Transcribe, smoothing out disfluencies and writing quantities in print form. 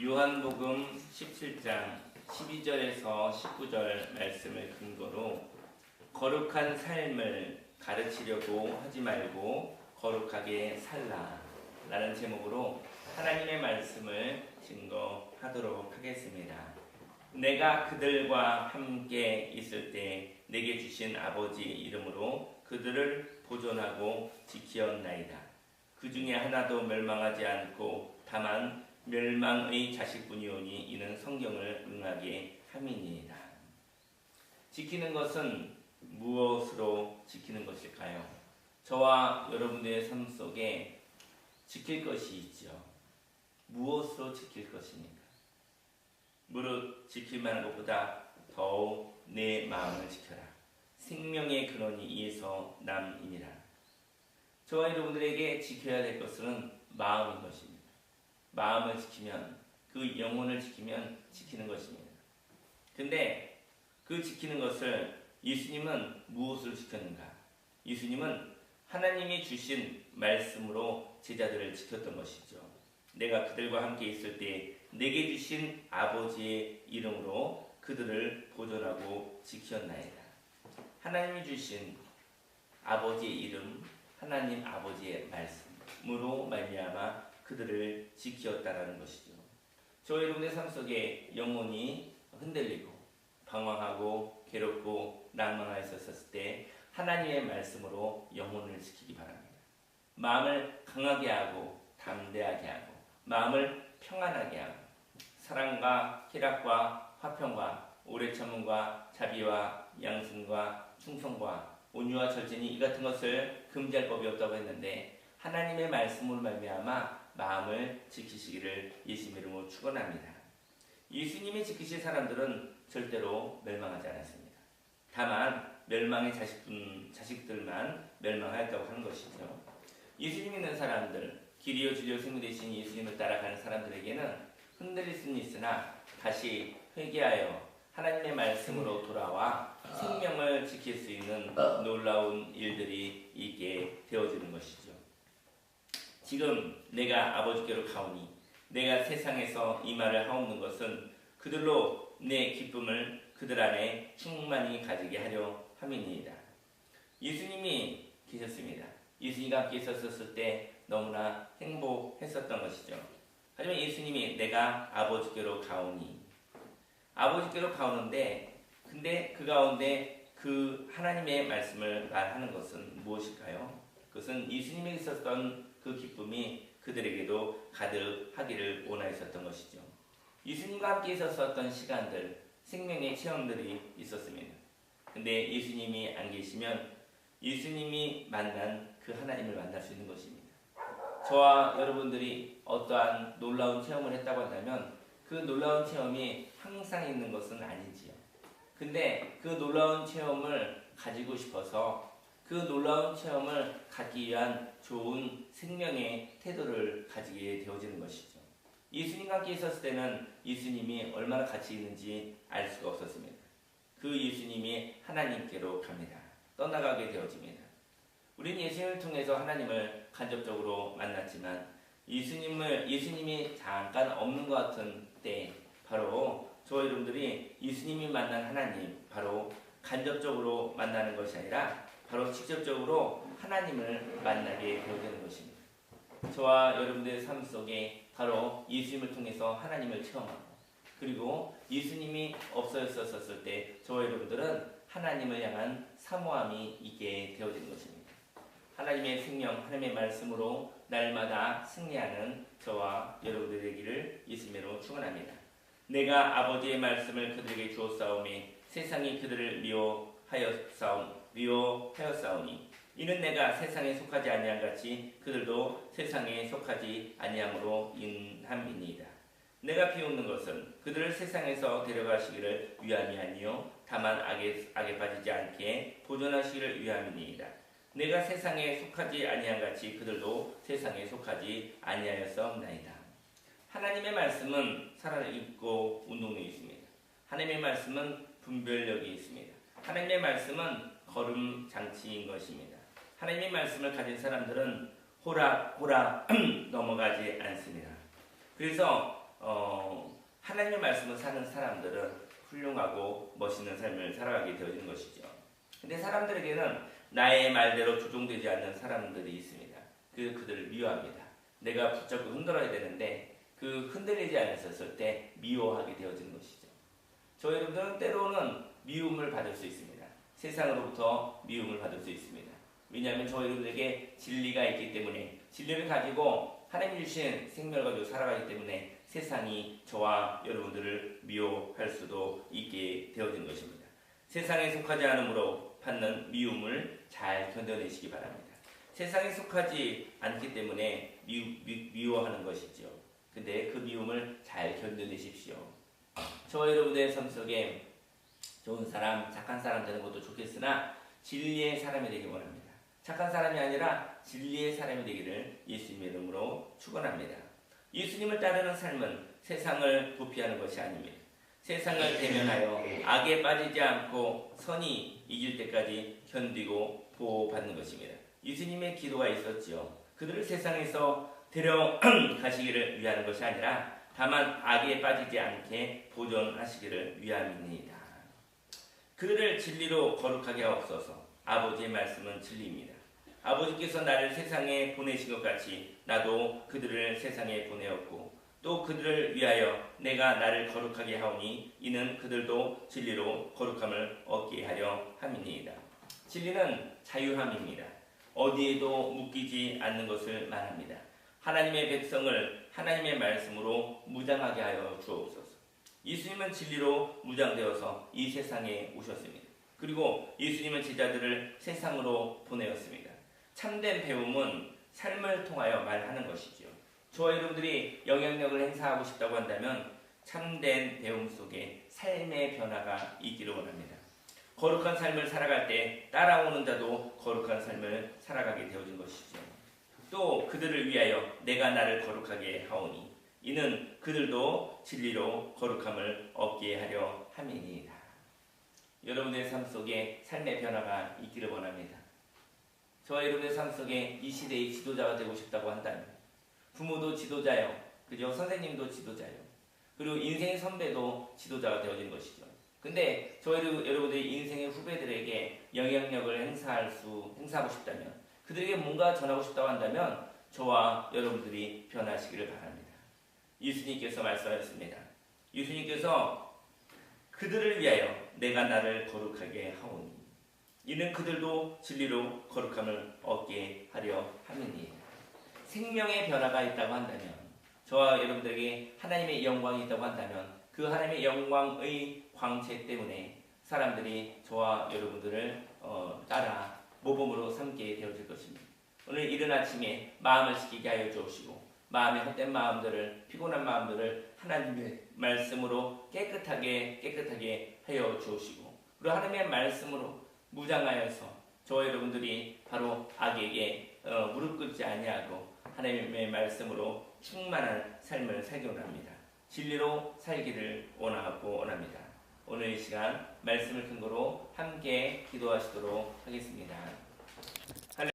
요한복음 17장 12절에서 19절 말씀을 근거로 거룩한 삶을 가르치려고 하지 말고 거룩하게 살라 라는 제목으로 하나님의 말씀을 증거하도록 하겠습니다. 내가 그들과 함께 있을 때 내게 주신 아버지 이름으로 그들을 보존하고 지키었나이다. 그 중에 하나도 멸망하지 않고 다만 멸망의 자식뿐이오니 이는 성경을 응하게 함이니이다. 지키는 것은 무엇으로 지키는 것일까요? 저와 여러분들의 삶 속에 지킬 것이 있죠. 무엇으로 지킬 것입니까? 무릇 지킬 만한 것보다 더욱 내 마음을 지켜라. 생명의 근원이 이에서 남이니라. 저와 여러분들에게 지켜야 될 것은 마음인 것입니다. 마음을 지키면, 그 영혼을 지키면 지키는 것입니다. 근데 그 지키는 것을 예수님은 무엇으로 지켰는가? 예수님은 하나님이 주신 말씀으로 제자들을 지켰던 것이죠. 내가 그들과 함께 있을 때 내게 주신 아버지의 이름으로 그들을 보존하고 지켰나이다. 하나님이 주신 아버지의 이름, 하나님 아버지의 말씀으로 말미암아 그들을 지키었다라는 것이죠. 저 여러분의 삶 속에 영혼이 흔들리고 방황하고 괴롭고 낭만하였었을 때 하나님의 말씀으로 영혼을 지키기 바랍니다. 마음을 강하게 하고 담대하게 하고 마음을 평안하게 하고 사랑과 희락과 화평과 오래 참음과 자비와 양심과 충성과 온유와 절제니 이 같은 것을 금지할 법이 없다고 했는데 하나님의 말씀으로 말미암아 마음을 지키시기를 예수님 이름으로 축원합니다. 예수님이 지키실 사람들은 절대로 멸망하지 않았습니다. 다만 멸망의 자식들만 멸망하였다고 하는 것이죠. 예수님 믿는 사람들, 길이요 진리요 생명 되신 예수님을 따라가는 사람들에게는 흔들릴 수는 있으나 다시 회개하여 하나님의 말씀으로 돌아와 생명을 지킬 수 있는 놀라운 일들이 있게 되어지는 것이죠. 지금 내가 아버지께로 가오니 내가 세상에서 이 말을 하옵는 것은 그들로 내 기쁨을 그들 안에 충만히 가지게 하려 함이니이다. 예수님이 계셨습니다. 예수님과 함께 있었을 때 너무나 행복했었던 것이죠. 하지만 예수님이 내가 아버지께로 가오니 아버지께로 가오는데 근데 그 가운데 그 하나님의 말씀을 말하는 것은 무엇일까요? 그것은 예수님이 있었던 그 기쁨이 그들에게도 가득하기를 원하였었던 것이죠. 예수님과 함께 있었던 시간들, 생명의 체험들이 있었습니다. 근데 예수님이 안 계시면 예수님이 만난 그 하나님을 만날 수 있는 것입니다. 저와 여러분들이 어떠한 놀라운 체험을 했다고 한다면 그 놀라운 체험이 항상 있는 것은 아니지요. 근데 그 놀라운 체험을 가지고 싶어서 그 놀라운 체험을 갖기 위한 좋은 생명의 태도를 가지게 되어지는 것이죠. 예수님과 함께 있었을 때는 예수님이 얼마나 가치 있는지 알 수가 없었습니다. 그 예수님이 하나님께로 갑니다. 떠나가게 되어집니다. 우리는 예수님을 통해서 하나님을 간접적으로 만났지만 예수님이 잠깐 없는 것 같은 때 바로 저와 여러분들이 예수님이 만난 하나님 바로 간접적으로 만나는 것이 아니라 바로 직접적으로 하나님을 만나게 되어지는 것입니다. 저와 여러분들의 삶 속에 바로 예수님을 통해서 하나님을 체험하고 그리고 예수님이 없어졌었을 때 저와 여러분들은 하나님을 향한 사모함이 있게 되어지는 것입니다. 하나님의 생명, 하나님의 말씀으로 날마다 승리하는 저와 여러분들 되기를 예수님으로 축원합니다. 내가 아버지의 말씀을 그들에게 주었사오니 세상이 그들을 미워하였사오니 이는 내가 세상에 속하지 아니한 같이 그들도 세상에 속하지 아니함으로 인함이니이다. 내가 비웃는 것은 그들을 세상에서 데려가시기를 위함이 아니요 다만 악에 빠지지 않게 보존하시기를 위함이니이다. 내가 세상에 속하지 아니한 같이 그들도 세상에 속하지 아니하였사옵나이다. 하나님의 말씀은 살아있고 운동력이 있습니다. 하나님의 말씀은 분별력이 있습니다. 하나님의 말씀은 걸음 장치인 것입니다. 하나님의 말씀을 가진 사람들은 호락 넘어가지 않습니다. 그래서 하나님의 말씀을 사는 사람들은 훌륭하고 멋있는 삶을 살아가게 되어지는 것이죠. 근데 사람들에게는 나의 말대로 조종되지 않는 사람들이 있습니다. 그들을 미워합니다. 내가 붙잡고 흔들어야 되는데 그 흔들리지 않았을 때 미워하게 되어지는 것이죠. 저 여러분들은 때로는 미움을 받을 수 있습니다. 세상으로부터 미움을 받을 수 있습니다. 왜냐하면 저 여러분들에게 진리가 있기 때문에 진리를 가지고 하나님이 주신 생명을 가지고 살아가기 때문에 세상이 저와 여러분들을 미워할 수도 있게 되어진 것입니다. 세상에 속하지 않으므로 받는 미움을 잘 견뎌내시기 바랍니다. 세상에 속하지 않기 때문에 미워하는 것이죠. 근데 그 미움을 잘 견뎌내십시오. 저와 여러분의 삶 속에 좋은 사람, 착한 사람 되는 것도 좋겠으나 진리의 사람이 되기 원합니다. 착한 사람이 아니라 진리의 사람이 되기를 예수님의 이름으로 축원합니다. 예수님을 따르는 삶은 세상을 도피하는 것이 아닙니다. 세상을 대면하여 악에 빠지지 않고 선이 이길 때까지 견디고 보호받는 것입니다. 예수님의 기도가 있었지요. 그들을 세상에서 데려가시기를 위하는 것이 아니라 다만 악에 빠지지 않게 보존하시기를 위함입니다. 그들을 진리로 거룩하게 하옵소서. 아버지의 말씀은 진리입니다. 아버지께서 나를 세상에 보내신 것 같이 나도 그들을 세상에 보내었고 또 그들을 위하여 내가 나를 거룩하게 하오니 이는 그들도 진리로 거룩함을 얻게 하려 함이니이다. 진리는 자유함입니다. 어디에도 묶이지 않는 것을 말합니다. 하나님의 백성을 하나님의 말씀으로 무장하게 하여 주옵소서. 예수님은 진리로 무장되어서 이 세상에 오셨습니다. 그리고 예수님은 제자들을 세상으로 보내었습니다. 참된 배움은 삶을 통하여 말하는 것이지요. 저와 여러분들이 영향력을 행사하고 싶다고 한다면 참된 배움 속에 삶의 변화가 있기를 원합니다. 거룩한 삶을 살아갈 때 따라오는 자도 거룩한 삶을 살아가게 되어진 것이죠. 또 그들을 위하여 내가 나를 거룩하게 하오니 이는 그들도 진리로 거룩함을 얻게 하려 함이니이다. 여러분의 삶 속에 삶의 변화가 있기를 원합니다. 저와 여러분의 삶 속에 이 시대의 지도자가 되고 싶다고 한다면 부모도 지도자요. 그죠? 선생님도 지도자요. 그리고 인생의 선배도 지도자가 되어진 것이죠. 근데 여러분들이 인생의 후배들에게 영향력을 행사하고 싶다면 그들에게 뭔가 전하고 싶다고 한다면 저와 여러분들이 변하시기를 바랍니다. 예수님께서 말씀하셨습니다. 예수님께서 그들을 위하여 내가 나를 거룩하게 하오니 이는 그들도 진리로 거룩함을 얻게 하려 함이니 생명의 변화가 있다고 한다면 저와 여러분들에게 하나님의 영광이 있다고 한다면 그 하나님의 영광의 광채 때문에 사람들이 저와 여러분들을 따라 모범으로 삼게 되어질 것입니다. 오늘 이른 아침에 마음을 지키게 하여 주옵시고 마음의 헛된 마음들을 피곤한 마음들을 하나님의 말씀으로 깨끗하게 하여 주옵시고 그리고 하나님의 말씀으로 무장하여서 저와 여러분들이 바로 악에게 무릎 꿇지 아니하고 하나님의 말씀으로 충만한 삶을 살기 원합니다. 진리로 살기를 원합니다. 오늘 이 시간 말씀을 근거로 함께 기도하시도록 하겠습니다.